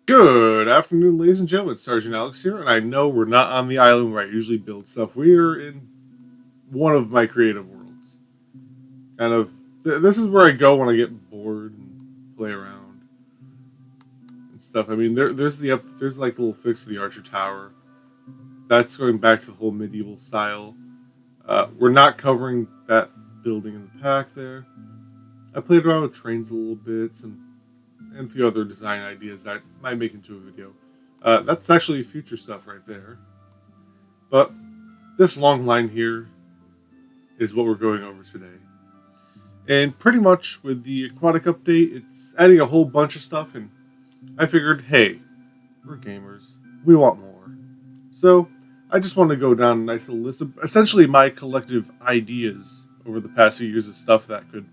Good afternoon, ladies and gentlemen. Sergeant Alex here, and I know we're not on the island where I usually build stuff. We're in one of my creative worlds. Kind of, this is where I go when I get bored and play around and stuff. I mean, there's like a little fix to the Archer Tower. That's going back to the whole medieval style. We're not covering that building in the pack there. I played around with trains a little bit, and a few other design ideas that I might make into a video. That's actually future stuff right there. But this long line here is what we're going over today. And pretty much with the aquatic update, it's adding a whole bunch of stuff, and I figured, hey, we're gamers. We want more. So I just want to go down a nice little list of essentially my collective ideas over the past few years of stuff that could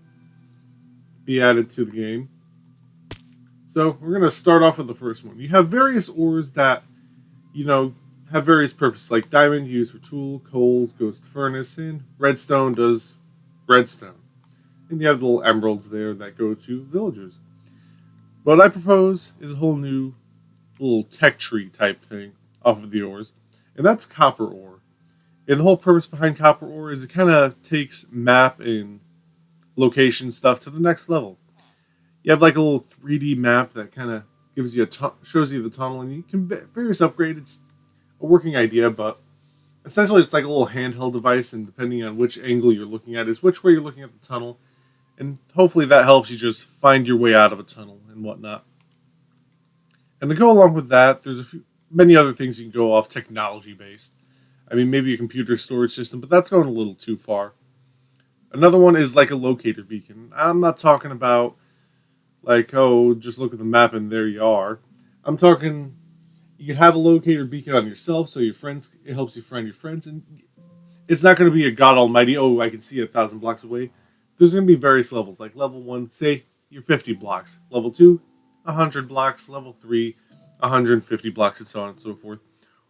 be added to the game. So we're going to start off with the first one. You have various ores that, you know, have various purposes, like diamond used for tool, coals goes to furnace, and redstone does redstone. And you have the little emeralds there that go to villagers. What I propose is a whole new little tech tree type thing off of the ores, and that's copper ore. And the whole purpose behind copper ore is it kind of takes map and location stuff to the next level. You have like a little 3D map that kind of gives you shows you the tunnel, and you can various upgrade. It's a working idea, but essentially it's like a little handheld device, and depending on which angle you're looking at, is which way you're looking at the tunnel, and hopefully that helps you just find your way out of a tunnel and whatnot. And to go along with that, there's many other things you can go off technology based. I mean, maybe a computer storage system, but that's going a little too far. Another one is like a locator beacon. I'm not talking about like, oh, just look at the map and there you are. I'm talking you can have a locator beacon on yourself so your friends it helps you find your friends, and it's not going to be a god almighty, oh, I can see 1,000 blocks away. There's going to be various levels, like level 1, say you're 50 blocks, level 2, 100 blocks, level 3, 150 blocks, and so on and so forth.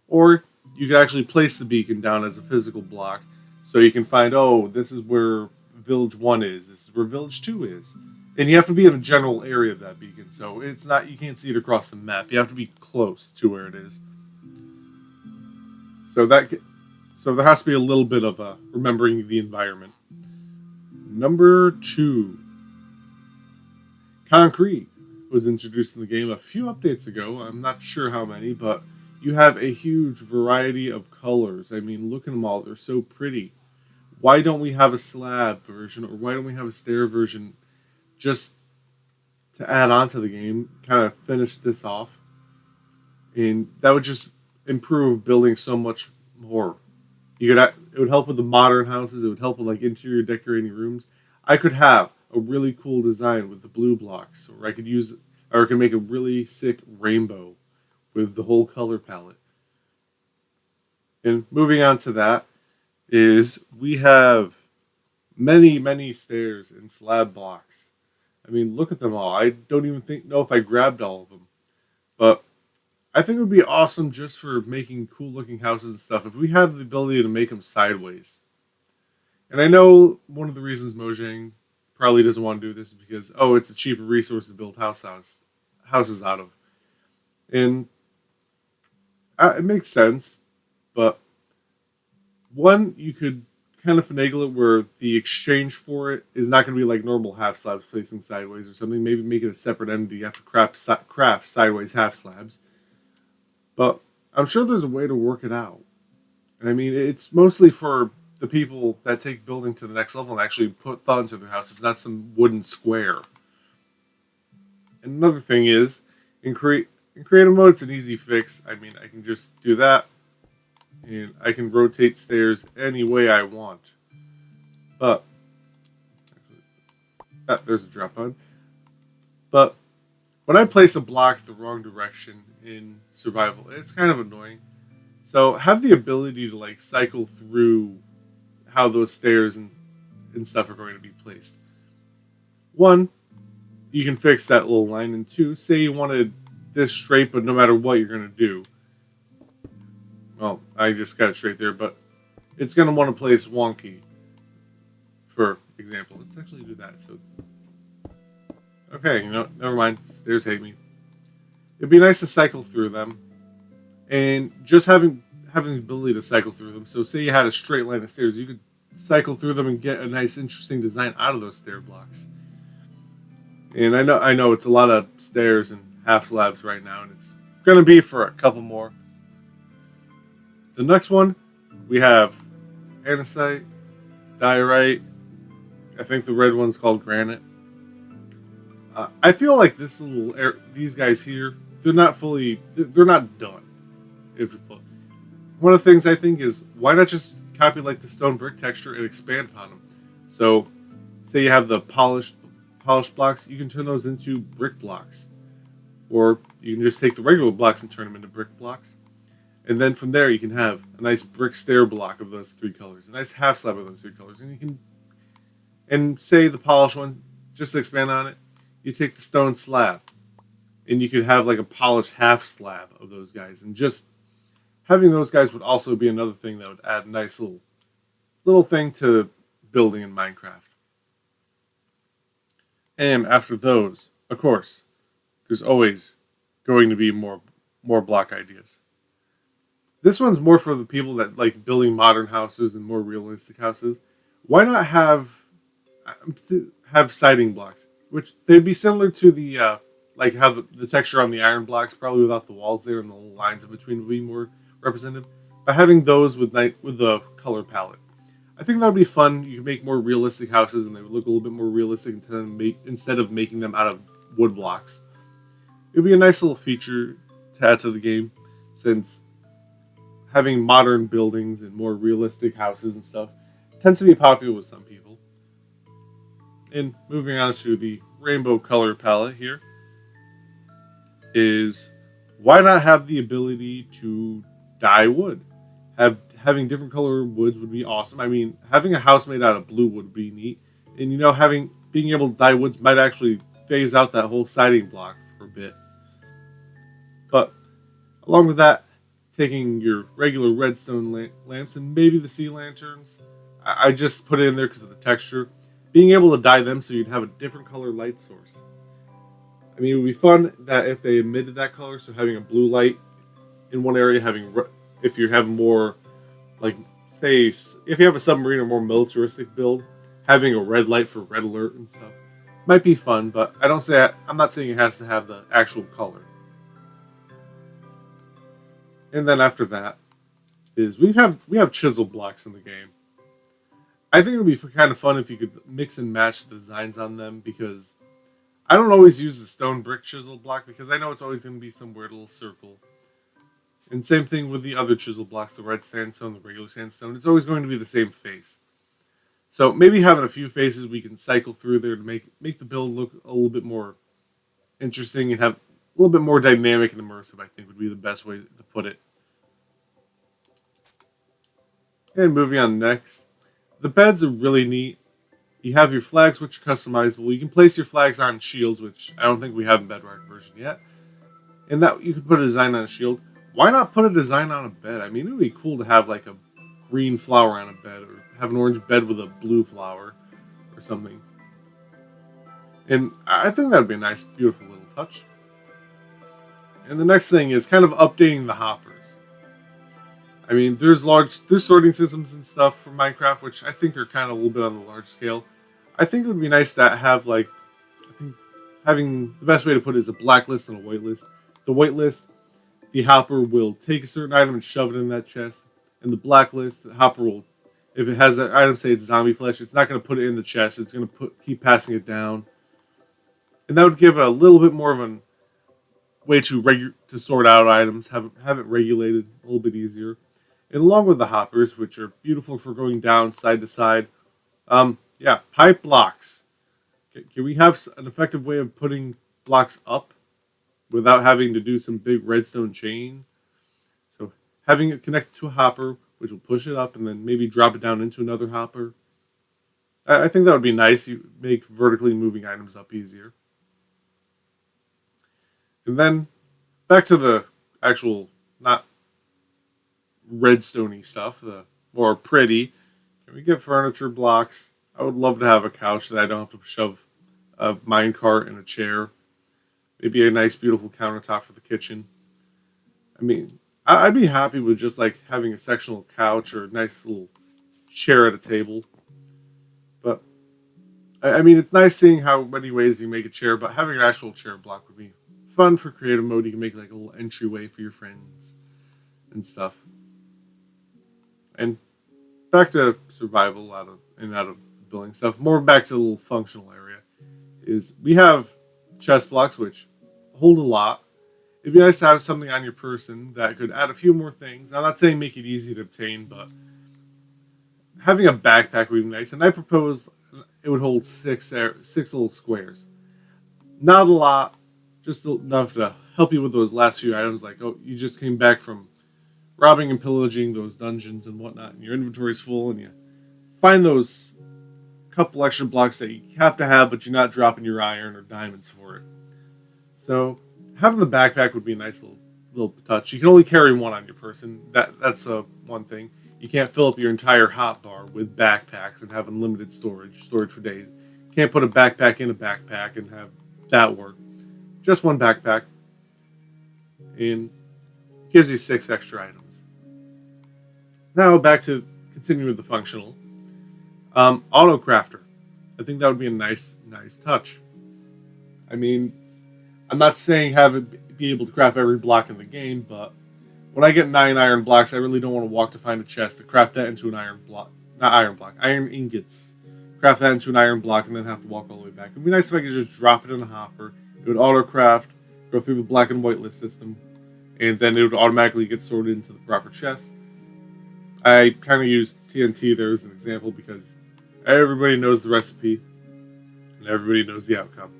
Or you can actually place the beacon down as a physical block so you can find, oh, this is where village 1 is, this is where village 2 is. And you have to be in a general area of that beacon, so it's not you can't see it across the map. You have to be close to where it is. So so there has to be a little bit of remembering the environment. Number 2, concrete was introduced in the game a few updates ago. I'm not sure how many, but you have a huge variety of colors. I mean, look at them all. They're so pretty. Why don't we have a slab version, or why don't we have a stair version just to add on to the game, kind of finish this off? And that would just improve building so much more. It would help with the modern houses. It would help with like interior decorating rooms. I could have a really cool design with the blue blocks, or I can make a really sick rainbow with the whole color palette. And moving on to that is we have many stairs and slab blocks. I mean, look at them all. I don't even know if I grabbed all of them, but I think it would be awesome just for making cool looking houses and stuff if we had the ability to make them sideways. And I know one of the reasons Mojang probably doesn't want to do this is because, oh, it's a cheaper resource to build houses out of. And it makes sense, but one, you could kind of finagle it where the exchange for it is not going to be like normal half slabs placing sideways or something. Maybe make it a separate entity. You have to craft sideways half slabs. But I'm sure there's a way to work it out. And I mean, it's mostly for the people that take building to the next level and actually put thought into their house. It's not some wooden square. And another thing is, in creative mode, it's an easy fix. I mean, I can just do that, and I can rotate stairs any way I want. But there's a drop on. But when I place a block the wrong direction in survival, it's kind of annoying. So have the ability to like cycle through how those stairs and stuff are going to be placed. One, you can fix that little line, and two, say you wanted this straight, but no matter what you're gonna do, well, I just got it straight there, but it's gonna want to place wonky, for example. Let's actually do that. So, okay, never mind. Stairs hate me. It'd be nice to cycle through them, and just having the ability to cycle through them. So, say you had a straight line of stairs, you could cycle through them and get a nice, interesting design out of those stair blocks. And I know it's a lot of stairs and half slabs right now, and it's going to be for a couple more. The next one, we have andesite, diorite. I think the red one's called granite. I feel like these guys here, they're not done. If you put one of the things I think is why not just copy like the stone brick texture and expand upon them. So, say you have the polished blocks, you can turn those into brick blocks, or you can just take the regular blocks and turn them into brick blocks. And then from there, you can have a nice brick stair block of those three colors, a nice half slab of those three colors, and you can, and say the polished one, just to expand on it, you take the stone slab, and you could have like a polished half slab of those guys, and just having those guys would also be another thing that would add a nice little thing to building in Minecraft. And after those, of course, there's always going to be more block ideas. This one's more for the people that like building modern houses and more realistic houses. Why not have siding blocks, which they'd be similar to the like how the texture on the iron blocks, probably without the walls there and the lines in between would be more representative. But having those with the color palette, I think that would be fun. You could make more realistic houses, and they would look a little bit more realistic instead of making them out of wood blocks. It would be a nice little feature to add to the game, since having modern buildings and more realistic houses and stuff tends to be popular with some people. And moving on to the rainbow color palette here is why not have the ability to dye wood? Having different color woods would be awesome. I mean, having a house made out of blue would be neat. And having being able to dye woods might actually phase out that whole siding block for a bit. But along with that, taking your regular redstone lamps and maybe the sea lanterns, I just put it in there because of the texture. Being able to dye them so you'd have a different color light source. I mean, it would be fun that if they emitted that color, so having a blue light in one area, if you have more, like, say, if you have a submarine or more militaristic build, having a red light for red alert and stuff might be fun, but I'm not saying it has to have the actual color. And then after that is we have chisel blocks in the game. I think it would be kind of fun if you could mix and match the designs on them, because I don't always use the stone brick chisel block because I know it's always going to be some weird little circle. And same thing with the other chisel blocks, the red sandstone, the regular sandstone. It's always going to be the same face. So maybe having a few faces we can cycle through there to make the build look a little bit more interesting and have a little bit more dynamic and immersive, I think would be the best way to put it. And moving on next. The beds are really neat. You have your flags, which are customizable. You can place your flags on shields, which I don't think we have in Bedrock version yet. And that you could put a design on a shield. Why not put a design on a bed? I mean, it would be cool to have like a green flower on a bed, or have an orange bed with a blue flower, or something. And I think that would be a nice, beautiful little touch. And the next thing is kind of updating the hoppers. I mean, there's sorting systems and stuff for Minecraft, which I think are kind of a little bit on the large scale. I think it would be nice to have I think having the best way to put it is a black list and a white list. The white list, the hopper will take a certain item and shove it in that chest. And the black list, the hopper will, if it has that item, say it's zombie flesh, it's not going to put it in the chest. It's going to keep passing it down. And that would give a little bit more of a way to sort out items, have it regulated a little bit easier. And along with the hoppers, which are beautiful for going down side to side, pipe blocks. Can we have an effective way of putting blocks up without having to do some big redstone chain? So having it connected to a hopper, which will push it up and then maybe drop it down into another hopper. I think that would be nice. You make vertically moving items up easier. And then back to the actual, not redstone-y stuff, the more pretty. Can we get furniture blocks? I would love to have a couch that I don't have to shove a minecart and a chair. Maybe a nice, beautiful countertop for the kitchen. I mean, I'd be happy with just like having a sectional couch or a nice little chair at a table. But I mean, it's nice seeing how many ways you make a chair, but having an actual chair block would be fun for creative mode. You can make like a little entryway for your friends and stuff. And back to survival out of building stuff. More back to the little functional area is we have chest blocks which hold a lot. It'd be nice to have something on your person that could add a few more things. I'm not saying make it easy to obtain, but having a backpack would be nice. And I propose it would hold six little squares. Not a lot, just enough to help you with those last few items. Like, oh, you just came back from robbing and pillaging those dungeons and whatnot, and your inventory's full, and you find those couple extra blocks that you have to have, but you're not dropping your iron or diamonds for it. So having the backpack would be a nice little touch. You can only carry one on your person. That's one thing. You can't fill up your entire hotbar with backpacks and have unlimited storage for days. You can't put a backpack in a backpack and have that work. Just one backpack, and gives you 6 extra items. Now back to continuing with the functional. Auto crafter. I think that would be a nice touch. I mean, I'm not saying have it be able to craft every block in the game, but when I get 9 iron blocks, I really don't want to walk to find a chest to craft that into an iron block. Not iron block, iron ingots. Craft that into an iron block and then have to walk all the way back. It'd be nice if I could just drop it in a hopper. It would auto craft, go through the black and white list system, and then it would automatically get sorted into the proper chest. I kind of use TNT there as an example because everybody knows the recipe and everybody knows the outcome.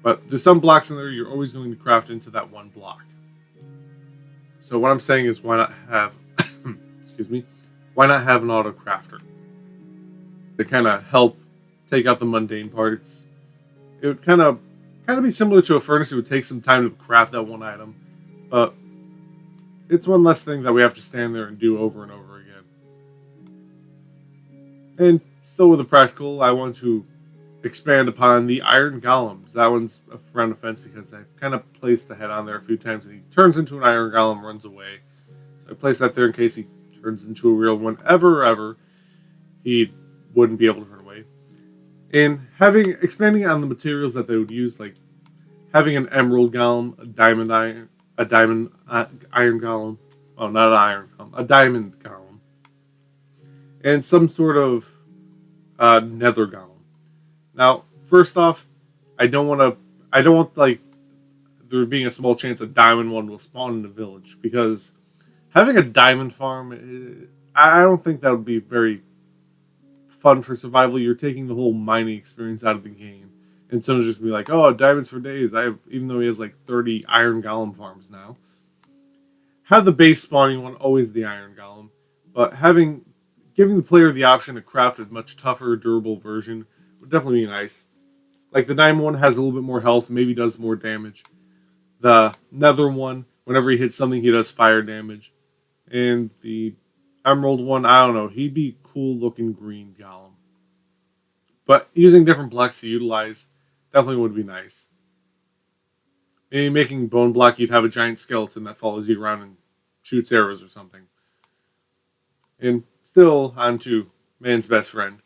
But there's some blocks in there you're always going to craft into that one block. So what I'm saying is why not have excuse me, why not have an auto crafter to kind of help take out the mundane parts. It would kind of be similar to a furnace. It would take some time to craft that one item, but it's one less thing that we have to stand there and do over and over again. And still with the practical, I want to expand upon the Iron Golems. That one's a round offense because I've kind of placed the head on there a few times and he turns into an Iron Golem, runs away. So I place that there in case he turns into a real one ever he wouldn't be able to run away. And expanding on the materials that they would use, like having an Emerald Golem, a Diamond Iron Golem, oh not an Iron Golem, a Diamond Golem, and some sort of Nether Golem. Now, first off, I don't want like there being a small chance a diamond one will spawn in the village because having a diamond farm, I don't think that would be very fun for survival. You're taking the whole mining experience out of the game, and someone's just gonna be like, "Oh, diamonds for days." Even though he has like 30 iron golem farms now. Have the base spawning one always the iron golem, but giving the player the option to craft a much tougher, durable version would definitely be nice. Like the diamond one has a little bit more health, maybe does more damage. The nether one, whenever he hits something, he does fire damage. And the emerald one, I don't know, he'd be cool looking green golem. But using different blocks to utilize definitely would be nice. Maybe making bone block, you'd have a giant skeleton that follows you around and shoots arrows or something. And still, on to man's best friend.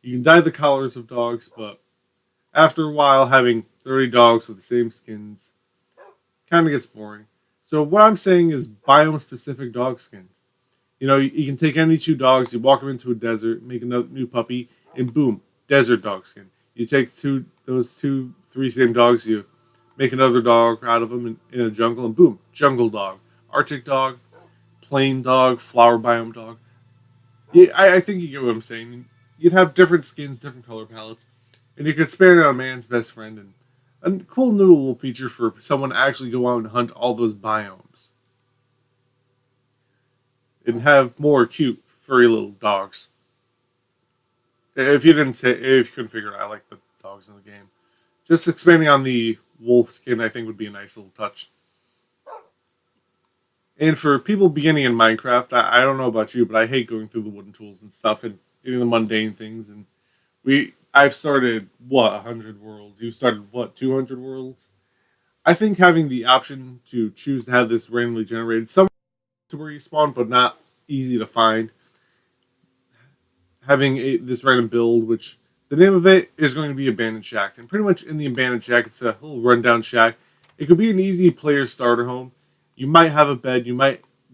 You can dye the collars of dogs, but after a while, having 30 dogs with the same skins kind of gets boring. So what I'm saying is biome-specific dog skins. You know, you can take any 2 dogs, you walk them into a desert, make a new puppy, and boom, desert dog skin. You take those 3 same dogs, you make another dog out of them in a jungle, and boom, jungle dog, Arctic dog, plain dog, flower biome dog. Yeah, I think you get what I'm saying. You'd have different skins, different color palettes, and you could expand it on man's best friend, and a cool new little feature for someone to actually go out and hunt all those biomes. And have more cute, furry little dogs. If you couldn't figure it out, I like the dogs in the game. Just expanding on the wolf skin, I think, would be a nice little touch. And for people beginning in Minecraft, I don't know about you, but I hate going through the wooden tools and stuff and doing the mundane things. And I've started 100 worlds. You started 200 worlds. I think having the option to choose to have this randomly generated somewhere to where you spawn, but not easy to find, having this random build, which the name of it is going to be Abandoned Shack. And pretty much in the Abandoned Shack, it's a little rundown shack. It could be an easy player starter home. You might have a bed.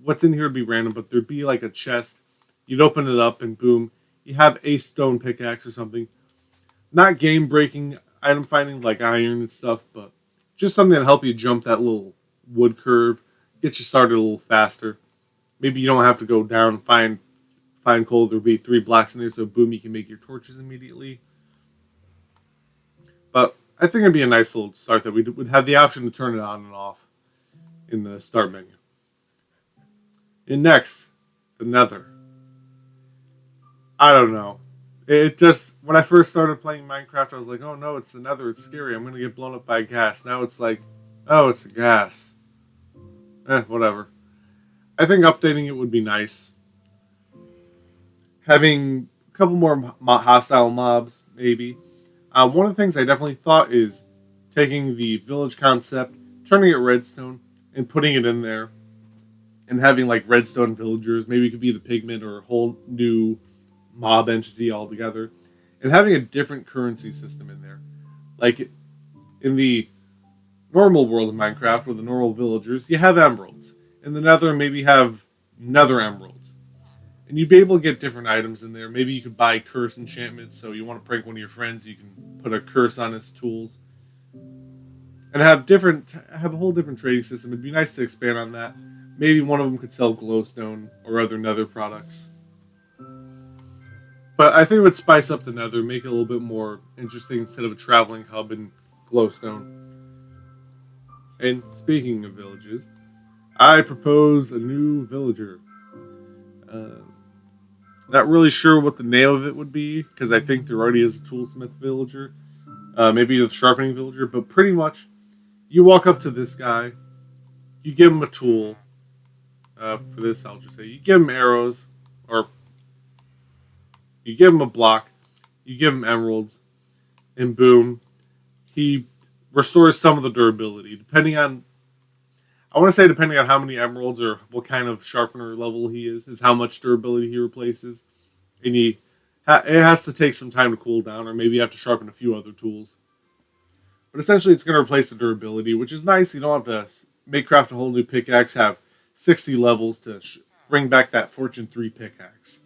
What's in here would be random, but there'd be like a chest. You'd open it up and boom, you have a stone pickaxe or something. Not game breaking item finding like iron and stuff, but just something to help you jump that little wood curve, get you started a little faster. Maybe you don't have to go down and find coal. There'll be 3 blocks in there, so boom, you can make your torches immediately. But I think it'd be a nice little start that we would have the option to turn it on and off in the start menu. And next, the Nether. I don't know. It just, when I first started playing Minecraft, I was like, oh no, it's the Nether, it's scary, I'm going to get blown up by a ghast. Now it's like, oh, it's a ghast. Whatever. I think updating it would be nice. Having a couple more hostile mobs, maybe. One of the things I definitely thought is taking the village concept, turning it redstone, and putting it in there, and having like redstone villagers. Maybe it could be the pigment or a whole new mob entity altogether, and having a different currency system in there. Like in the normal world of Minecraft with the normal villagers, you have emeralds. In the Nether, maybe have nether emeralds. And you'd be able to get different items in there. Maybe you could buy curse enchantments, so you want to prank one of your friends, you can put a curse on his tools. And have a whole different trading system. It'd be nice to expand on that. Maybe one of them could sell glowstone or other nether products. But I think it would spice up the Nether, make it a little bit more interesting instead of a traveling hub in glowstone. And speaking of villages, I propose a new villager. Not really sure what the name of it would be, because I think there already is a toolsmith villager. Maybe a sharpening villager, but pretty much you walk up to this guy, you give him a tool. For this, I'll just say you give him arrows, or you give him a block, you give him emeralds, and boom, he restores some of the durability. Depending on how many emeralds or what kind of sharpener level he is how much durability he replaces. And it has to take some time to cool down, or maybe you have to sharpen a few other tools. But essentially, it's going to replace the durability, which is nice. You don't have to craft a whole new pickaxe, have 60 levels to bring back that Fortune 3 pickaxe.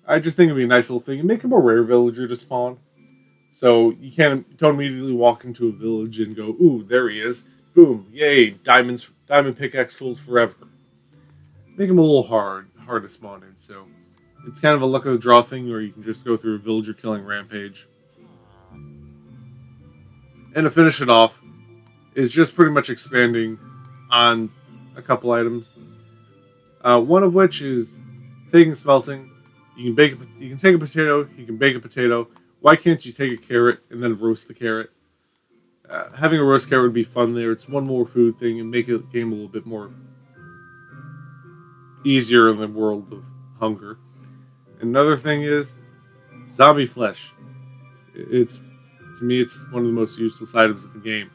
I just think it'd be a nice little thing, and make him a rare villager to spawn. So you don't immediately walk into a village and go, ooh, there he is. Boom, yay, diamond pickaxe tools forever. Make them a little hard to spawn in, so it's kind of a luck of the draw thing where you can just go through a villager killing rampage. And to finish it off, is just pretty much expanding on a couple items. One of which is taking smelting. You can take a potato, you can bake a potato. Why can't you take a carrot and then roast the carrot? Having a roast carrot would be fun there. It's one more food thing and make the game a little bit more easier in the world of hunger. Another thing is zombie flesh. To me, it's one of the most useless items of the game.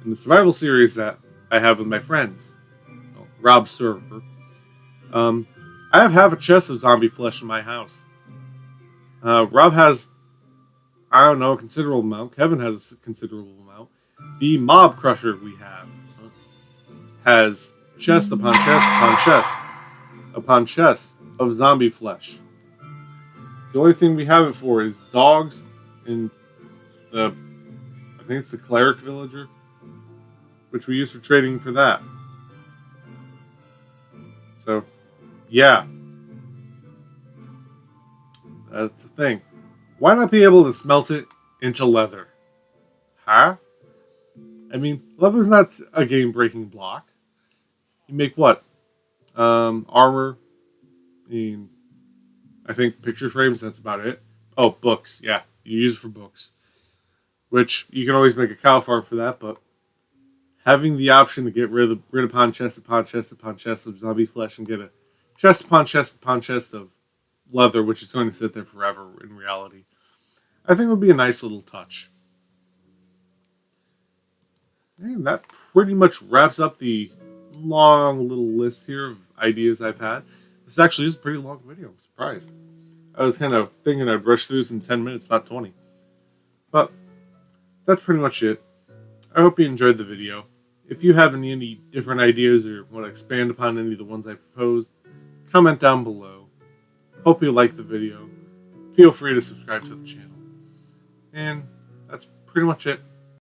In the survival series that I have with my friends, Rob's server, I have half a chest of zombie flesh in my house. Rob has, I don't know, a considerable amount. Kevin has a considerable amount. The mob crusher we have has chest upon chest upon chest upon chest of zombie flesh. The only thing we have it for is dogs and I think it's the cleric villager, which we use for trading for that. So, yeah. That's the thing. Why not be able to smelt it into leather? Huh? I mean, leather's not a game-breaking block. You make what? Armor. I think picture frames, that's about it. Oh, books. Yeah, you use it for books. Which, you can always make a cow farm for that, but having the option to get rid upon chest upon chest upon chest of zombie flesh and get a chest upon chest of leather, which is going to sit there forever in reality, I think would be a nice little touch. And that pretty much wraps up the long little list here of ideas I've had. This actually is a pretty long video. I'm surprised. I was kind of thinking I'd rush through this in 10 minutes, not 20. But that's pretty much it. I hope you enjoyed the video. If you have any different ideas or want to expand upon any of the ones I proposed, comment down below. Hope you liked the video. Feel free to subscribe to the channel. And that's pretty much it.